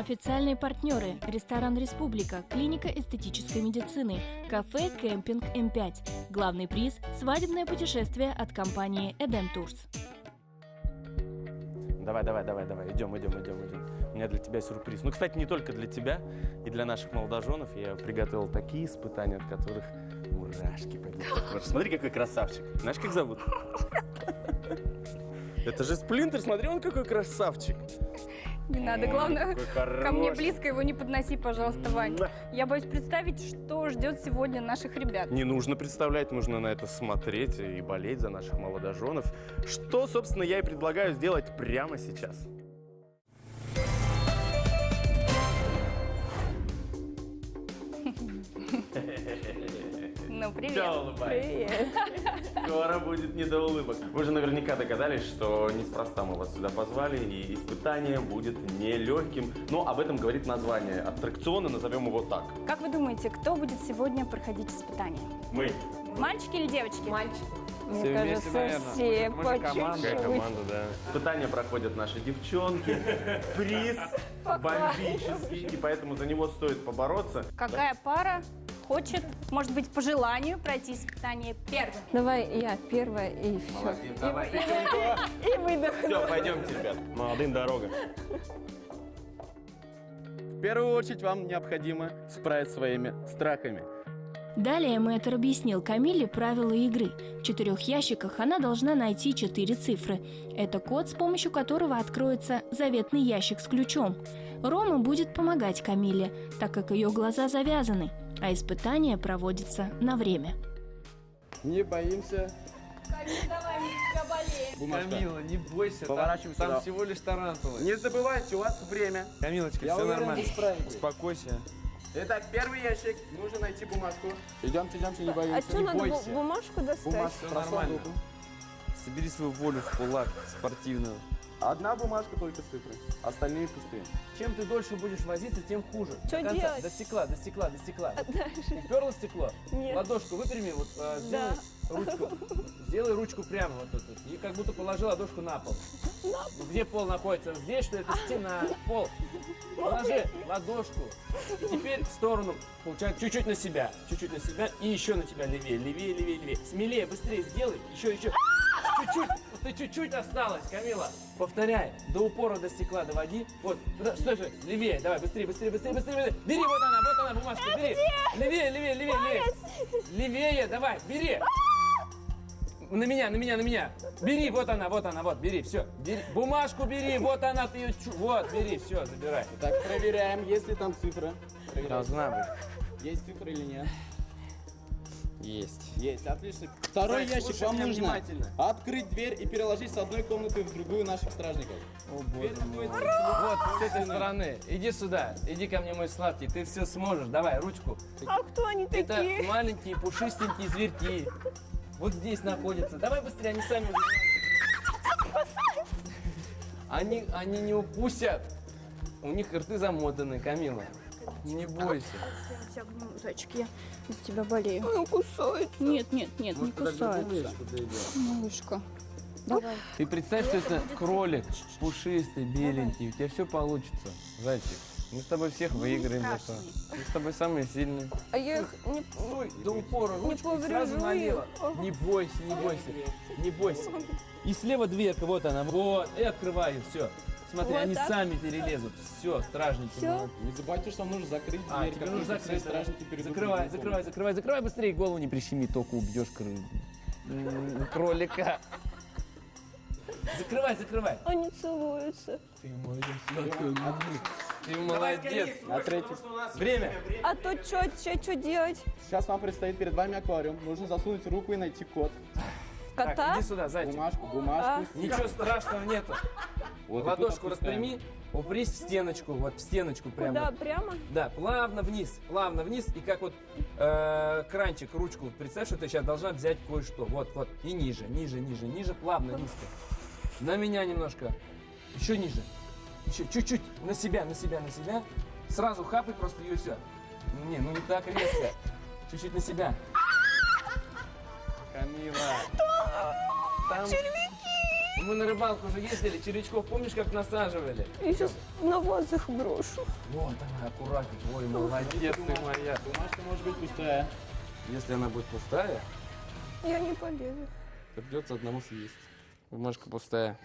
Официальные партнеры – ресторан «Республика», клиника эстетической медицины, кафе «Кемпинг М5». Главный приз – свадебное путешествие от компании «Эдем Турс». Давай, идем. У меня для тебя сюрприз. Ну, кстати, не только для тебя, и для наших молодоженов я приготовил такие испытания, от которых мурашки побегут. Смотри, какой красавчик. Знаешь, как зовут? Это же Сплинтер, смотри, он какой красавчик. Не надо, главное, ко мне близко его не подноси, пожалуйста, Вань. Я боюсь представить, что ждет сегодня наших ребят. Не нужно представлять, нужно на это смотреть и болеть за наших молодоженов. Что, собственно, я и предлагаю сделать прямо сейчас. Ну, привет. Все, улыбайся. Скоро будет не до улыбок. Вы же наверняка догадались, что неспроста мы вас сюда позвали, и испытание будет нелегким. Но об этом говорит название аттракциона, назовем его так. Как вы думаете, кто будет сегодня проходить испытание? Мы. Мальчики или девочки? Мальчик. Мне Все кажется, вместе, наверное. все Мы по же команда. чуть-чуть. Какая команда, да. Испытания проходят наши девчонки. Приз бомбический, и поэтому за него стоит побороться. Какая пара хочет, может быть, по желанию пройти испытание первым? Давай я первая и все. Молодец, давай. И выдох. Все, пойдемте, ребят. Молодым дорога. В первую очередь вам необходимо справиться со своими страхами. Далее мэтр объяснил Камиле правила игры. В 4 ящиках она должна найти 4 цифры. Это код, с помощью которого откроется заветный ящик с ключом. Рома будет помогать Камиле, так как ее глаза завязаны, а испытание проводится на время. Не боимся. Бумажка. Камила, не бойся, Поворачиваем там сюда. всего лишь тарантулы. Не забывайте, у вас время. Камилочка, Я все уверен, нормально. вы справитесь. Успокойся. Итак, первый ящик. Нужно найти бумажку. Идемте, не боимся. А что, Не надо бойся. бумажку достать? Бумажку Всё прошу нормально. руку. Собери свою волю в кулак спортивную. Одна бумажка, только цифры. Остальные пустые. Чем ты дольше будешь возиться, тем хуже. Что До конца. делать? До стекла. Дальше. Уперло стекло? Нет. Ладошку выпрями, вот сделай ручку. Сделай ручку прямо вот тут. И как будто положи ладошку на пол. Где пол находится? Здесь, что это стена, пол. Положи ладошку. И теперь в сторону, получается, чуть-чуть на себя и еще на тебя левее. Смелее, быстрее сделай. Еще. Чуть-чуть. Вот ты чуть-чуть осталось, Камила. Повторяй. До упора, до стекла доводи. Вот. Стой. Левее. Давай, быстрее. Бери, вот она, бумажка. Бери. Левее. Левее, давай, бери. На меня. Бери, вот она, бери, все. Бери. Бумажку бери, вот она, ты ее, вот, бери, все, забирай. Так, проверяем, есть ли там цифра. Проверяем. Должна быть. Есть цифра или нет? Есть. Есть, отлично. Второй Зай, ящик слушай вам меня нужно внимательно. открыть дверь и переложить с одной комнаты в другую наших стражников. О, боже мой. Вот, с этой стороны. Иди сюда, иди ко мне, мой сладкий, ты все сможешь. Давай, ручку. А кто они Это такие? маленькие, пушистенькие зверьки. Вот здесь находятся. Давай быстрее, они сами уже. Они не упустят. У них рты замотаны, Камила. Не бойся. Я тебя обниму, зайчик, я за тебя болею. Он кусает. Нет, не кусается. Малышка. Давай. Ты представь, что это кролик, пушистый, беленький. У тебя все получится, зайчик. Мы с тобой всех выиграем за что. Мы с тобой самые сильные. А я их не... Стой, до упора, ручку и сразу поврежу налево. их. Не бойся. И слева дверка, вот она. Вот, и открываю, все. Смотри, Вот они так? сами перелезут. Все, стражники. Всё? молодцы. Не забывайте, что вам нужно закрыть А, дверь. тебе как нужно только все закрыть. стражники перейдут в Закрывай, другую закрывай быстрее, голову не прищеми, только убьешь кролика. Закрывай. Они целуются. Ты молодец, ты молодец. А третий. Время. А тут что делать? Сейчас вам предстоит перед вами аквариум. Нужно засунуть руку и найти код. Кота? Так, иди сюда, зайчик. Бумажку. Ничего страшного нету. Вот Ладошку тут опускаем. распрями, упрись в стеночку, вот в стеночку прямо. Куда? Прямо? Да, плавно вниз, и как вот кранчик, ручку, представь, что ты сейчас должна взять кое-что. Вот, и ниже, плавно, низко. На меня немножко, еще ниже, еще чуть-чуть, на себя. Сразу хапай просто ее все. Не так резко. Чуть-чуть на себя. Камила. Там... Мы на рыбалку уже ездили, червячков помнишь, как насаживали? Я сейчас на вас их брошу. Вот она, аккуратно. Ой, молодец ты моя. Бумажка может быть пустая. Если она будет пустая, Я не полезу. то придется одному съесть. Бумажка пустая.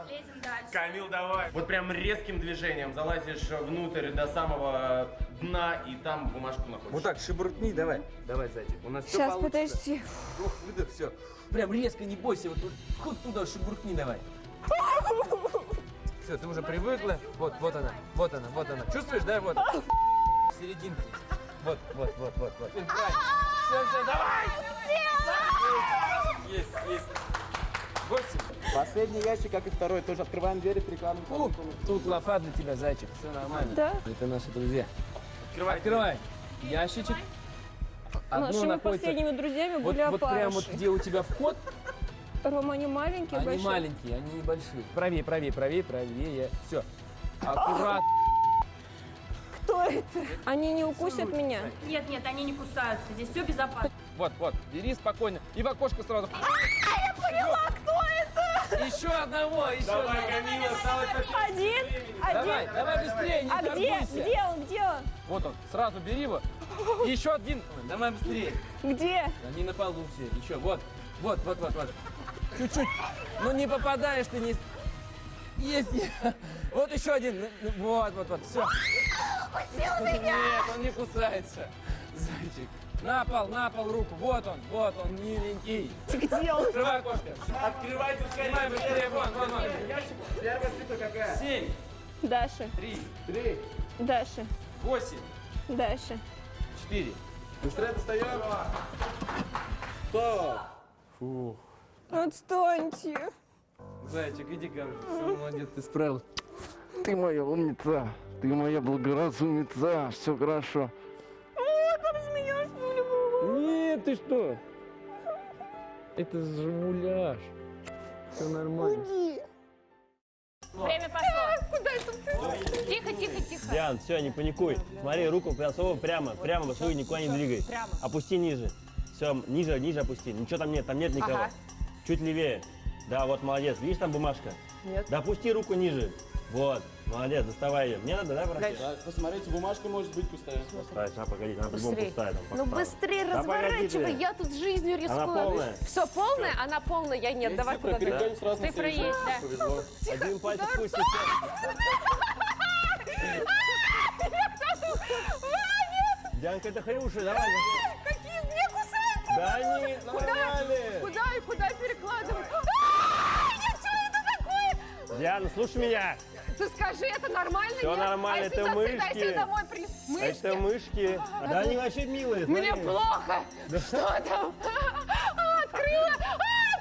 Лезем дальше. Камил, давай. Вот прям резким движением залазишь внутрь до самого дна, и там бумажку находишь. Вот так, шебуртни, давай. Давай, зайчик. У нас все Сейчас, получится. подожди. Вдох, выдох, все. Прям резко, не бойся. Вот тут, хоть туда шебуртни давай. Все, ты уже привыкла. Вот она, вот она, вот она. Чувствуешь, да? Вот. В серединке. Вот. Все, давай! Есть. 8. Последний ящик, как и второй. Тоже открываем двери, перекладываем. Тут лафа для тебя, зайчик. Все нормально. Да? Это наши друзья. Открывай. Ящичек. Одно Нашими находится последними друзьями вот были прям вот опарыши. где у тебя вход. Рома, они маленькие, Они большие? маленькие, они небольшие. Правее. Все. Аккуратно. Кто это? Они не укусят меня? Нет, они не кусаются, здесь все безопасно. Вот. Бери спокойно. И в окошко сразу. Я поняла, кто это! Еще одного. Давай, Камил, осталось совсем Один? Давай быстрее, не А где? торгуйся. Где он? Вот он, сразу бери его. И еще один. Давай быстрее. Где? Они на полу все. Еще, вот. Чуть-чуть. Ну не попадаешь ты, не... Есть. Вот еще один. Вот. Все. Нет, он не кусается. Зайчик. На пол руку. Вот он, миленький. Где он? Открывай окошко. Открывайте скорее. Снимай быстрее, вон. Первая цифра какая? 7, Даша. 3, Даша. 8, Даша. 4. Быстрее достаем. Стоп. Отстаньте. Зайчик, иди ко мне. Всё, молодец, ты справился. Ты моя умница. Ты моя благоразумница. Все хорошо. Нет, ты что? Это же муляж. Все нормально. Время пошло. Куда это ты? Тихо. Диан, все, не паникуй. Смотри, руку просовывай прямо свою, никуда не двигай. Прямо. Опусти ниже. Все, ниже опусти. Ничего там нет никого. Ага. Чуть левее. Да, вот молодец. Видишь, там бумажка? Нет. Да опусти руку ниже. Вот, молодец, доставай ее. Мне надо, да, брать? Да, посмотрите, бумажка может быть пустая. Поставь, погоди, она по-любому пустая. Там, Ну справа. быстрее Да разворачивай, погоди ты. я тут жизнью рискую. Она полная. Все полная? Она полная, я нет. Давай куда-то. Переходим сразу на Цифра следующий. есть, да. Повезло. Один пальчик пустится. Дианка, это хрюши, давай. Какие мне кусают? Да они нормальные. Куда перекладывать? Нет, что это такое? Диана, слушай меня. Ты скажи, это нормально? Всё нет? нормально, А если это засыпать, мышки. я домой мышки? Это мышки. Да они вообще милые. Мне смотри. плохо. Что там? Открыла.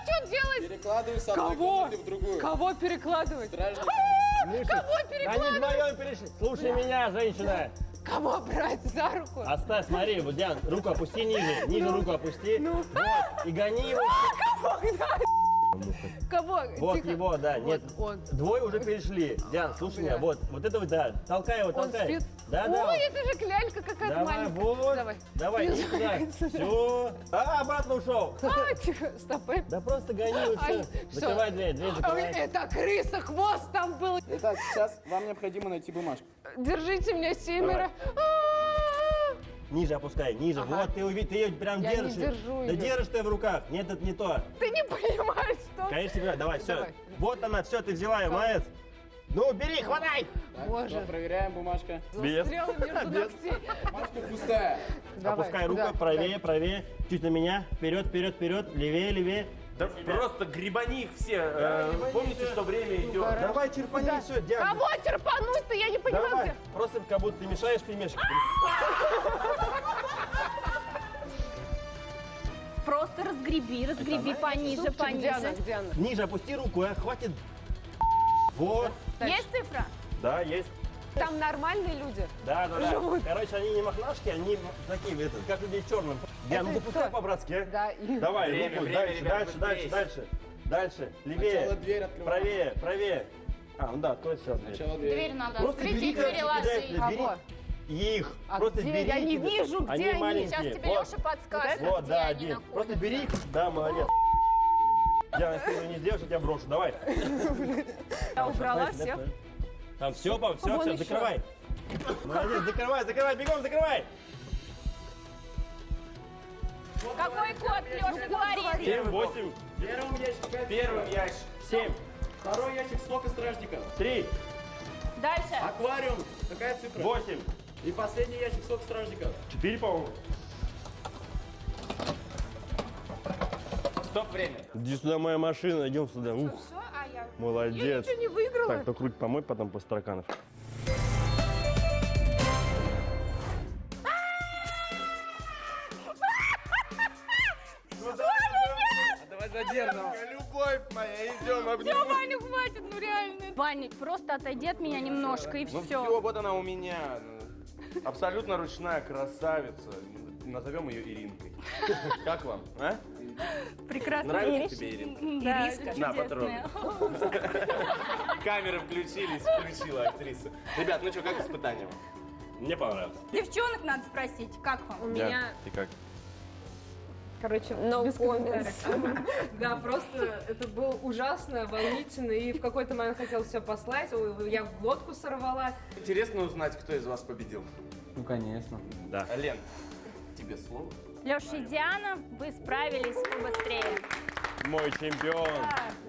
Что делать? Перекладывай с одной Кого? комнаты в другую. Кого перекладывать? Стражник. Мыши. Кого Да они перекладывать? вдвоем перешли. Слушай меня, женщина. Кого брать за руку? Оставь, смотри, вот, Диан, руку опусти ниже. Ниже руку опусти. Вот. И гони его. Кого? Вот Тихо. его, да. Нет. он. Двое уже перешли. Диан, слушай меня. Вот это вот, да. Толкай его, Он толкай. спит? Да. Ой, это же клялька какая-то Давай, маленькая. вот. Давай. Давай, иди сюда. Все. Обратно ушел. Тихо, стоп. Да просто гони его, Ай, все. всё. Закрывай дверь Ой, закрывай. это крыса, хвост там был. Итак, сейчас вам необходимо найти бумажку. Держите меня, семеро. Ниже опускай, ниже. Ага. Вот, ты ее прям Я не держишь. держу Да её. держишь ты в руках. Нет, это не то. Ты не понимаешь, что? Конечно, не давай, все. Давай. Вот она, все, ты взяла ее, молодец. Ну, бери, хватай. Так, Боже. что, проверяем бумажка. Без. Застряла между ногтей. Бумажка пустая. Давай, Опускай руку, куда? правее, правее. Чуть на меня. Вперед, левее, левее. Да просто грибани их все. Помните, что время идет. Давай, черпани, все, Диана. Кого черпануть-то? Я не понимаю, Давай, где. просто как будто ты мешаешь пельмешки. Просто разгреби пониже, Супчик, где она? пониже. Где она? Ниже опусти руку, хватит. Вот. Есть цифра? Да, есть. Там нормальные люди. Да. Короче, они не мохнашки, они такие, как люди в черном. Диана, ну запускай кто? по-братски, а? Да, и... Давай, Время, руку, время, дальше, ребят, дальше, Сначала левее, дверь открываем. правее. А, ну да, открой сейчас дверь. Сначала дверь. Дверь надо Просто открыть бери, и короче, переложить. кидай, бери Кого? их. А Просто где? бери. Я не кидай. вижу, где они. маленькие. Сейчас тебе Вот, Леша подскажет, вот, где да, они один. находятся. Просто бери их. Да, молодец. Я если ты не сделаешь, я тебя брошу. Давай. Я убрала всех. Там все, пап, все, Вон все, еще. закрывай. Молодец, закрывай, бегом, закрывай. Какой код, Леша, говори? 7, 8, Первым ящик. 7, Второй ящик, сколько стражников? 3, Дальше. Аквариум, какая цифра? 8, И последний ящик, сколько стражников? 4, по-моему. Стоп, время. Иди сюда, моя машина, идем сюда. Ух, Все, а я молодец. ничего не выиграла. Так, только руки помой потом после тараканов. Давай задержим. Любовь моя, идем Все, Ваню, хватит, ну реально. Ваня, просто отойди от меня немножко, и Ну все. все, вот она у меня. Абсолютно ручная красавица. Назовем ее Иринкой. Как вам, а? Прекрасно. Нравится тебе Иринка? Да, На, чудесная. потрогай. Камеры включились, включила актриса. Ребят, ну что, как испытание? Мне понравилось. Девчонок надо спросить, как вам? У меня, Ты как? короче, no comments. Да, просто это было ужасно, волнительно, и в какой-то момент хотел все послать, я глотку сорвала. Интересно узнать, кто из вас победил. Ну, конечно. Лен, тебе слово. Леша и Диана, вы справились побыстрее. Мой чемпион.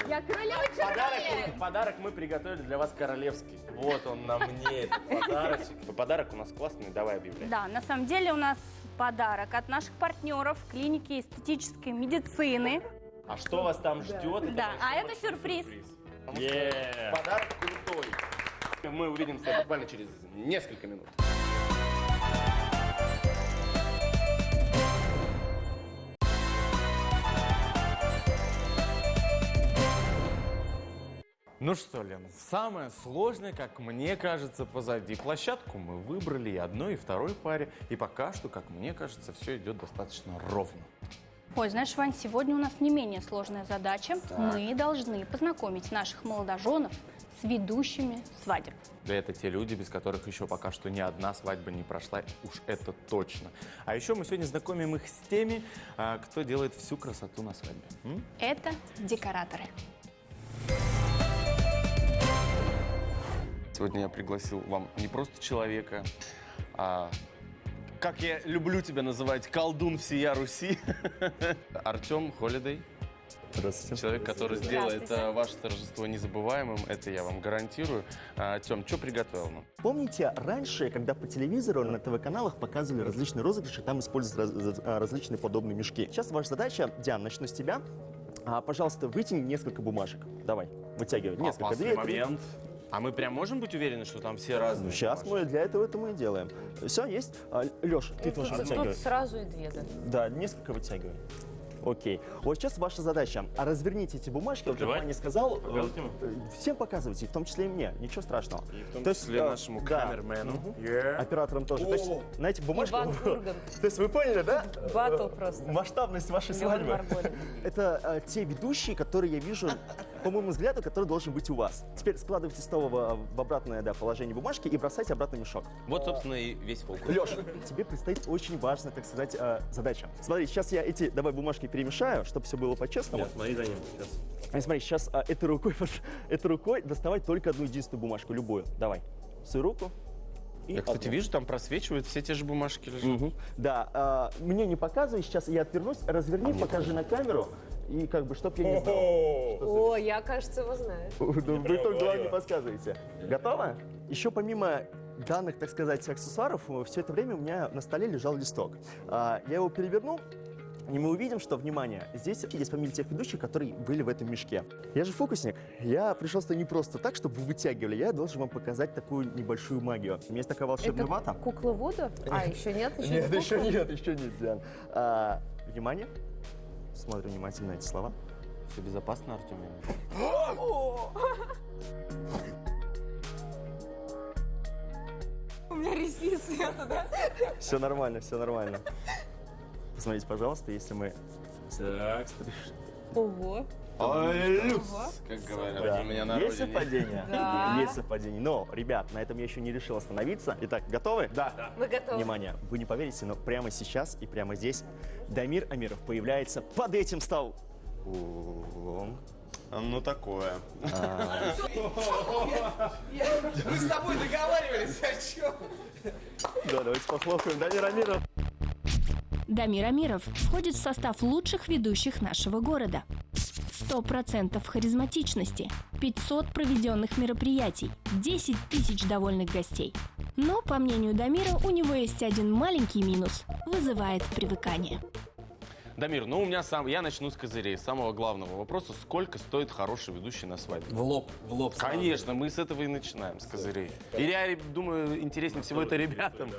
Я королева черноты! Подарок мы приготовили для вас королевский. Вот он на мне, этот подарочек. Подарок у нас классный, давай объявляй. Да, на самом деле у нас подарок от наших партнеров клиники эстетической медицины. А что вас там ждет? Да, а это сюрприз. Потому что подарок крутой. Мы увидимся буквально через несколько минут. Ну что, Лен, самое сложное, как мне кажется, позади. Площадку мы выбрали и одной, и второй паре. И пока что, как мне кажется, все идет достаточно ровно. Ой, знаешь, Вань, сегодня у нас не менее сложная задача. Мы должны познакомить наших молодоженов с ведущими свадеб. Да, это те люди, без которых еще пока что ни одна свадьба не прошла, уж это точно. А еще мы сегодня знакомим их с теми, кто делает всю красоту на свадьбе. Это декораторы. Сегодня я пригласил вам не просто человека, а, как я люблю тебя называть, колдун всея Руси, Артем Холидей. Здравствуйте. Человек, который сделает ваше торжество незабываемым, это я вам гарантирую. Тем, что приготовил нам? Помните, раньше, когда по телевизору на ТВ-каналах показывали различные розыгрыши, там используют различные подобные мешки. Сейчас ваша задача, Диан, начну с тебя. Пожалуйста, вытяни несколько бумажек. Давай, вытягивай. Несколько. Опасный 2, 3. момент. А мы прям можем быть уверены, что там все разные? Ну, сейчас мы для этого это мы и делаем. Все, есть? Леш, ты тоже вытягивай. Тут сразу и две, да? Да, несколько вытягивай. Окей. Вот сейчас ваша задача. Разверните эти бумажки. Вот как Ваня сказал, всем показывайте, в том числе и мне. Ничего страшного. И в том То есть, числе нашему да. камермену. Операторам тоже. То есть на этих бумажках... Иван Ургант. То есть вы поняли, да? Батл просто. Масштабность вашей Леон свадьбы. Марголин. Это те ведущие, которые я вижу, по моему взгляду, который должен быть у вас. Теперь складывайте снова в обратное положение бумажки и бросайте обратно в мешок. Вот, собственно, и весь фокус. Леша, тебе предстоит очень важная, так сказать, задача. Смотри, сейчас я эти бумажки перемешаю, чтобы все было по-честному. Нет, смотри за ним сейчас. Смотри, сейчас этой рукой доставай только одну единственную бумажку, любую. Давай, свою руку. И Я, кстати, одну. вижу, там просвечивают все те же бумажки лежат. Мгм. Да, мне не показывай, сейчас я отвернусь, разверни, покажи на камеру, и как бы, чтоб я не знал. О, я, кажется, его знаю. Вы только главное не подсказываете. Готово? Еще помимо данных, так сказать, аксессуаров, все это время у меня на столе лежал листок. Я его переверну, и мы увидим, что, внимание, здесь фамилии тех ведущих, которые были в этом мешке. Я же фокусник. Я пришел сюда не просто так, чтобы вы вытягивали. Я должен вам показать такую небольшую магию. У меня есть такая волшебная вата. Кукла Вуду? А, еще нет? Нет, еще нет, Диан. Внимание. Смотрю внимательно эти слова. Все безопасно, Артем? У меня ресницы это, да? Все нормально, все нормально. Посмотрите, пожалуйста, если мы... Так, Ого. как говорят Да. у меня на Есть родине. совпадение? Да. Есть совпадение. Но, ребят, на этом я еще не решил остановиться. Итак, готовы? Да. Мы готовы. Внимание, вы не поверите, но прямо сейчас и прямо здесь Дамир Амиров появляется под этим столом. Ну, такое. Мы с тобой договаривались, о чем? Да, давайте похлопаем. Дамир Амиров. Дамир Амиров входит в состав лучших ведущих нашего города. 100% харизматичности, 500 проведенных мероприятий, 10 тысяч довольных гостей. Но, по мнению Дамира, у него есть один маленький минус – вызывает привыкание. Дамир, ну у меня я начну с козырей, с самого главного вопроса. Сколько стоит хороший ведущий на свадьбе? В лоб. Конечно, мы с этого и начинаем, с козырей. И я думаю, интереснее всего это ребятам.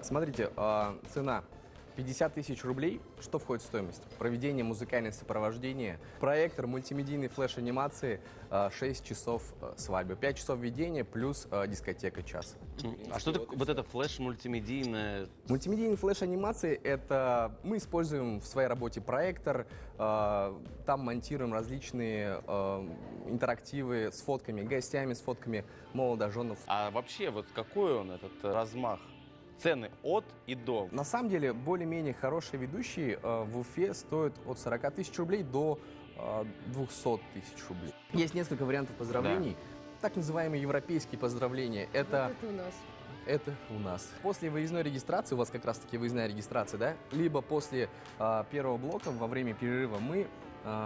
Смотрите, цена 50 тысяч рублей. Что входит в стоимость? Проведение музыкального сопровождения, проектор, мультимедийной флеш-анимации, 6 часов свадьбы, 5 часов ведения плюс дискотека час. А что такое вот это флеш-мультимедийное? Мультимедийные флеш-анимации — это мы используем в своей работе проектор, там монтируем различные интерактивы с фотками гостями, с фотками молодоженов. А вообще, вот какой он, этот размах? Цены от и до. На самом деле, более-менее хорошие ведущие в Уфе стоят от 40 тысяч рублей до 200 тысяч рублей. Есть несколько вариантов поздравлений. Так называемые европейские поздравления. Это у нас. Это у нас. После выездной регистрации, у вас как раз-таки выездная регистрация, да? Либо после первого блока, во время перерыва, мы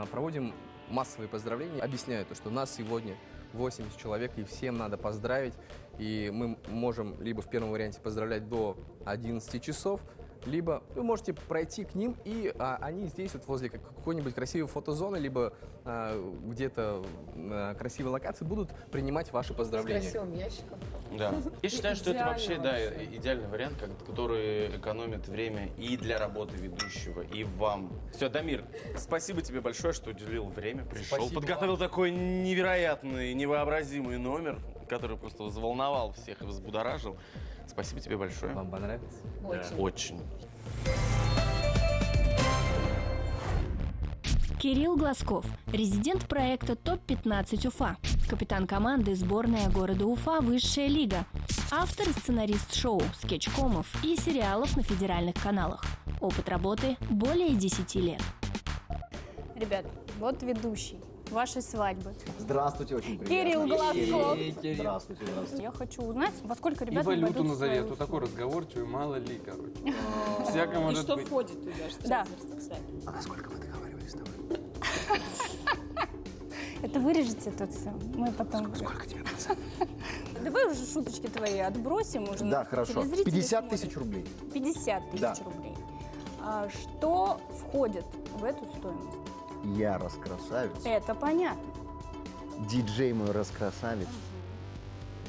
проводим массовые поздравления. Объясняю то, что у нас сегодня 80 человек, и всем надо поздравить. И мы можем либо в первом варианте поздравлять до 11 часов, либо вы можете пройти к ним, и они здесь вот возле какой-нибудь красивой фотозоны, либо где-то красивой локации будут принимать ваши поздравления. С красивым ящиком. Да. Я считаю, что это вообще идеальный вариант, который экономит время и для работы ведущего, и вам. Все, Дамир, спасибо тебе большое, что уделил время, пришел, Спасибо подготовил такой невероятный, невообразимый номер, который просто взволновал всех и взбудоражил. Спасибо тебе большое. Вам понравилось? Очень. Очень. Кирилл Глазков, резидент проекта ТОП-15 Уфа, капитан команды сборная города Уфа «Высшая лига», автор и сценарист шоу, скетчкомов и сериалов на федеральных каналах. Опыт работы более 10 лет. Ребят, вот ведущий вашей свадьбы. Здравствуйте, очень приятно. Кирилл Глазков. Здравствуйте, здравствуйте. Я хочу узнать, во сколько И ребят валюту пойдут в назови, а свою то такой разговорчивый, мало ли, короче. Всяко И может что быть. входит туда? Что Да. кстати? А насколько мы договаривались с тобой? Это вырежете тут все. Мы потом... Сколько тебе надо? Давай уже шуточки твои отбросим уже. Да, хорошо. Телезрители 50 смотрят. тысяч рублей. 50 тысяч Да. рублей. Что входит в эту стоимость? Я раскрасавец. Это понятно. Диджей мой раскрасавец.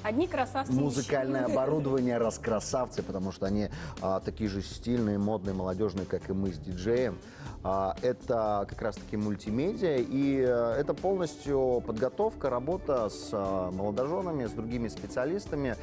Одни красавцы. Музыкальное оборудование раскрасавцы, потому что они такие же стильные, модные, молодежные, как и мы с диджеем. Это как раз-таки мультимедиа, и это полностью подготовка, работа с молодоженами, с другими специалистами,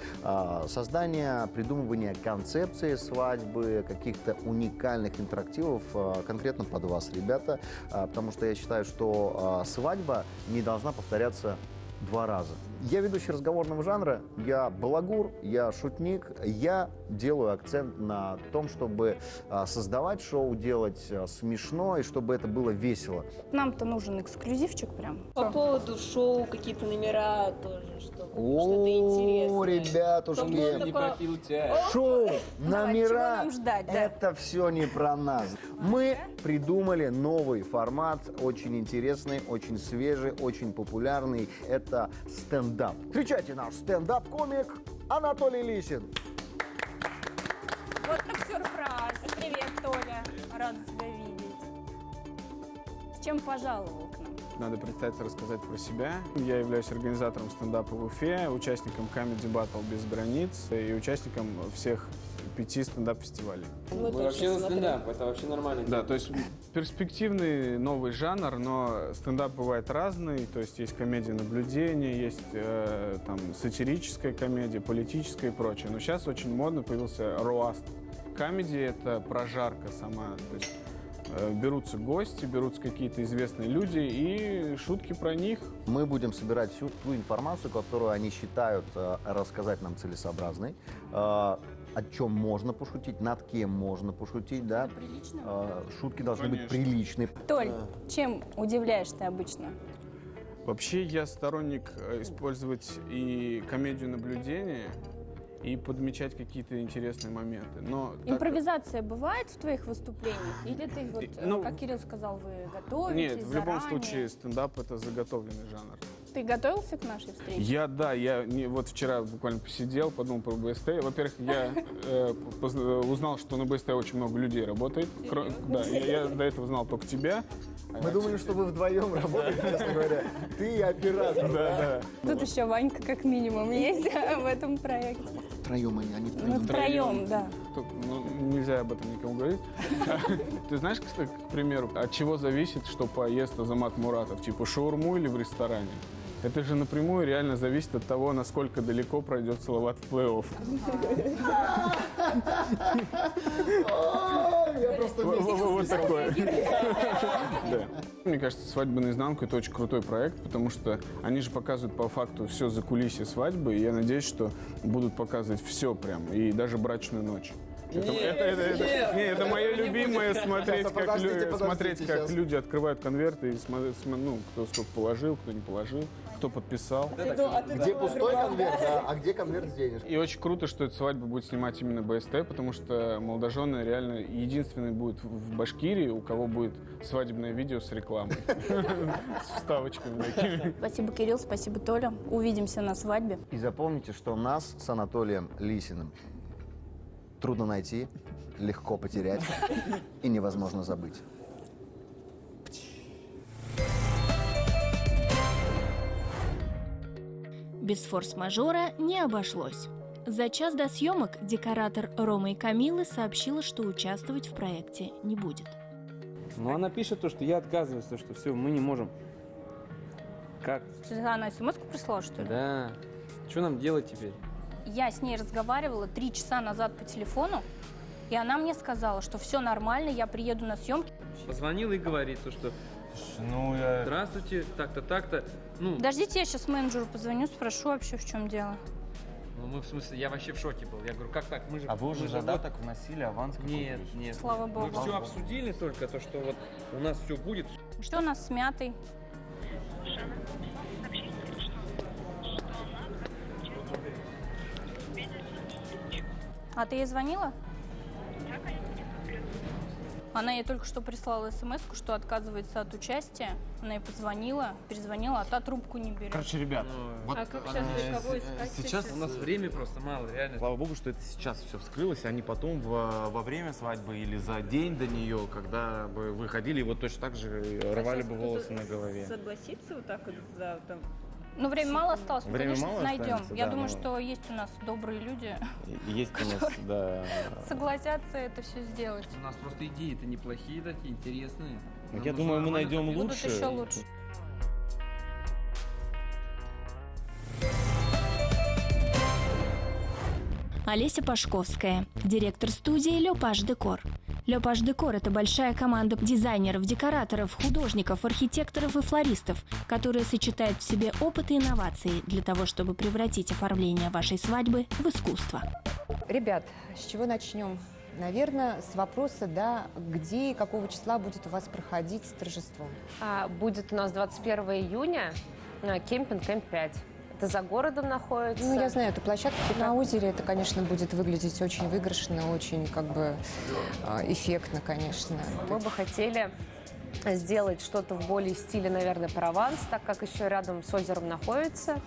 создание, придумывание концепции свадьбы, каких-то уникальных интерактивов конкретно под вас, ребята, потому что я считаю, что свадьба не должна повторяться 2 раза. Я ведущий разговорного жанра, я балагур, я шутник, я делаю акцент на том, чтобы создавать шоу, делать смешно и чтобы это было весело. Нам-то нужен эксклюзивчик прям. По поводу шоу, какие-то номера тоже, что-то О, интересное. ребятушки, Не пропил шоу, Чего номера, нам ждать, да? это все не про нас. Мы придумали новый формат, очень интересный, очень свежий, очень популярный. Это стендап. Встречайте наш стендап-комик Анатолий Лисин. Вот так сюрприз. Привет, Толя. Рада тебя видеть. С чем пожаловал к нам? Надо представиться, рассказать про себя. Я являюсь организатором стендапа в Уфе, участником Comedy Battle без границ и участником всех 5 стендап-фестивалей. Мы вообще за стендап, это вообще нормально. Да, то есть перспективный новый жанр, но стендап бывает разный. То есть есть комедия наблюдения, есть там сатирическая комедия, политическая и прочее. Но сейчас очень модно появился роаст. Комедия — это прожарка сама. То есть Берутся гости, берутся какие-то известные люди и шутки про них. Мы будем собирать всю ту информацию, которую они считают рассказать нам целесообразной, о чем можно пошутить, над кем можно пошутить, да. Шутки должны быть приличные. Толь, чем удивляешь ты обычно? Вообще я сторонник использовать и комедию наблюдения, и подмечать какие-то интересные моменты. Но Импровизация бывает в твоих выступлениях? Или ты, вот, как Кирилл сказал, вы готовитесь Нет, в любом случае стендап — это заготовленный жанр. Ты готовился к нашей встрече? Я вот вчера буквально посидел, подумал про БСТ. Во-первых, я узнал, что на БСТ очень много людей работает. Да, я до этого знал только тебя. Мы думали, что вы вдвоем работаете, честно говоря. Ты и оператор. Да. Тут еще Ванька как минимум есть в этом проекте. Втроем они Мы втроем, да. Нельзя об этом никому говорить. Ты знаешь, кстати, к примеру, от чего зависит, что поест Азамат Муратов? Типа шаурму или в ресторане? Это же напрямую реально зависит от того, насколько далеко пройдет Салават в плей-офф. Я просто вот такое. Мне кажется, «Свадьба наизнанку» — это очень крутой проект, потому что они же показывают по факту все закулисье свадьбы, и я надеюсь, что будут показывать все прям, и даже брачную ночь. Это мое любимое, смотреть, как люди открывают конверты и смотреть, кто сколько положил, кто не положил, кто подписал. Где пустой конверт, а где конверт с денежкой. И очень круто, что эту свадьбу будет снимать именно БСТ, потому что молодожены реально единственный будет в Башкирии, у кого будет свадебное видео с рекламой. С вставочками такими. Спасибо, Кирилл, спасибо, Толя. Увидимся на свадьбе. И запомните, что нас с Анатолием Лисиным трудно найти, легко потерять и невозможно забыть. Без форс-мажора не обошлось. За час до съемок декоратор Рома и Камилы сообщила, что участвовать в проекте не будет. Ну, она пишет то, что я отказываюсь, то, что все, мы не можем. Как? Она смс-ку прислала, что ли? Да. Что нам делать теперь? Я с ней разговаривала 3 часа назад по телефону, и она мне сказала, что все нормально, я приеду на съемки. Позвонила и говорит то, что здравствуйте, так-то, так-то. Подождите, я сейчас менеджеру позвоню, спрошу вообще, в чем дело. Мы в смысле, я вообще в шоке был. Я говорю, как так? Мы же. А вы уже задаток вносили, аванс? Нет. Слава богу. Мы все обсудили только то, что вот у нас все будет. Что у нас с мятой? А ты ей звонила? Она ей только что прислала смс-ку, что отказывается от участия. Она ей позвонила, перезвонила, а та трубку не берет. Короче, ребят, вот А как сейчас для кого искать? сейчас У нас времени просто мало, реально. Слава богу, что это сейчас все вскрылось, а не потом во время свадьбы или за день до нее, когда бы вы ходили и вот точно так же рвали бы волосы на голове. Согласиться вот так вот за там. Ну, время мало осталось, мы, Время конечно, мало найдем. останется, Я да, думаю, но- что есть у нас добрые люди, Есть у нас, да. согласятся это все сделать. У нас просто идеи-то неплохие такие, интересные. Я думаю, мы найдем Будут лучше. еще лучше. Олеся Пашковская, директор студии «Лёпаш Декор». «Лёпаш Декор» — это большая команда дизайнеров, декораторов, художников, архитекторов и флористов, которая сочетает в себе опыт и инновации для того, чтобы превратить оформление вашей свадьбы в искусство. Ребят, с чего начнем? Наверное, с вопроса, да, где и какого числа будет у вас проходить торжество? Будет у нас 21 июня кемпинг М5. Это за городом находится. Ну, я знаю эту площадку. На озере это, конечно, будет выглядеть очень выигрышно, очень, эффектно, конечно. Мы бы хотели сделать что-то в более стиле, наверное, Прованс, так как еще рядом с озером находится.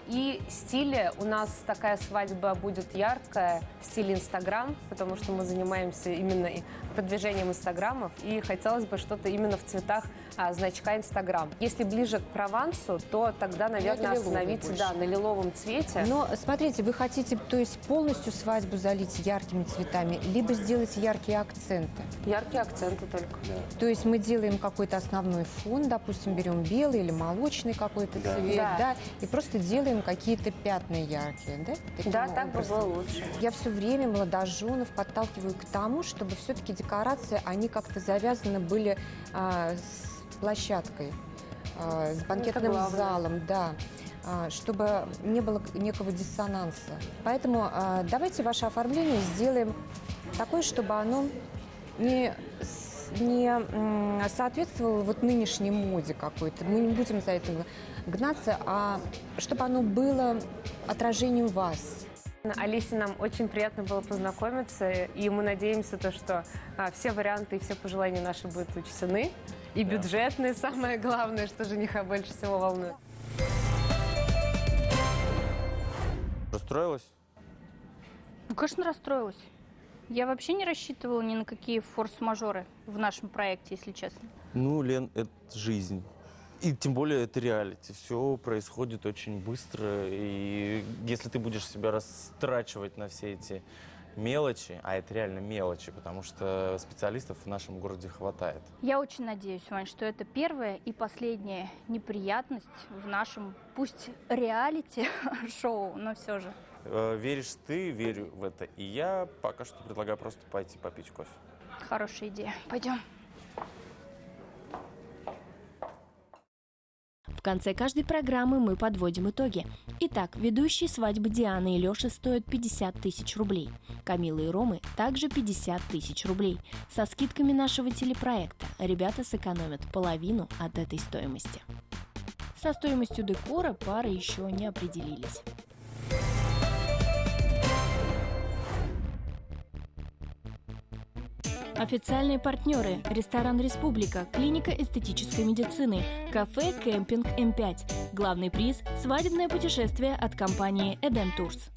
И стиле у нас такая свадьба будет яркая, в стиле Инстаграм, потому что мы занимаемся именно продвижением Инстаграмов, и хотелось бы что-то именно в цветах значка Инстаграм. Если ближе к Провансу, то тогда, наверное, лиловый остановиться больше. на лиловом цвете. Но смотрите, вы хотите, то есть полностью свадьбу залить яркими цветами, либо сделать яркие акценты? Яркие акценты только. То есть мы делаем какой-то основной фон, допустим, берем белый или молочный какой-то цвет, да, и просто делаем какие-то пятна яркие, да? Таким Да, так бы образом. было лучше. Я все время молодоженов подталкиваю к тому, чтобы все-таки декорации, они как-то завязаны были с площадкой, с банкетным главное. залом, да, чтобы не было некого диссонанса. Поэтому давайте ваше оформление сделаем такое, чтобы оно не соответствовало вот нынешней моде какой-то. Мы не будем за это гнаться, а чтобы оно было отражением вас. Алисе, нам очень приятно было познакомиться, и мы надеемся, что все варианты и все пожелания наши будут учтены, и бюджетные, самое главное, что жениха больше всего волнует. Расстроилась? Ну, конечно, расстроилась. Я вообще не рассчитывала ни на какие форс-мажоры в нашем проекте, если честно. Ну, Лен, это жизнь. И тем более это реалити. Все происходит очень быстро. И если ты будешь себя растрачивать на все эти мелочи, а это реально мелочи, потому что специалистов в нашем городе хватает. Я очень надеюсь, Вань, что это первая и последняя неприятность в нашем, пусть реалити-шоу, но все же. Веришь ты, верю в это. И я пока что предлагаю просто пойти попить кофе. Хорошая идея. Пойдем. В конце каждой программы мы подводим итоги. Итак, ведущие свадьбы Дианы и Леши стоят 50 тысяч рублей. Камилы и Ромы также 50 тысяч рублей. Со скидками нашего телепроекта ребята сэкономят половину от этой стоимости. Со стоимостью декора пары еще не определились. Официальные партнеры: ресторан «Республика», клиника эстетической медицины, кафе «Кемпинг М5». Главный приз – свадебное путешествие от компании «Эдем Турс».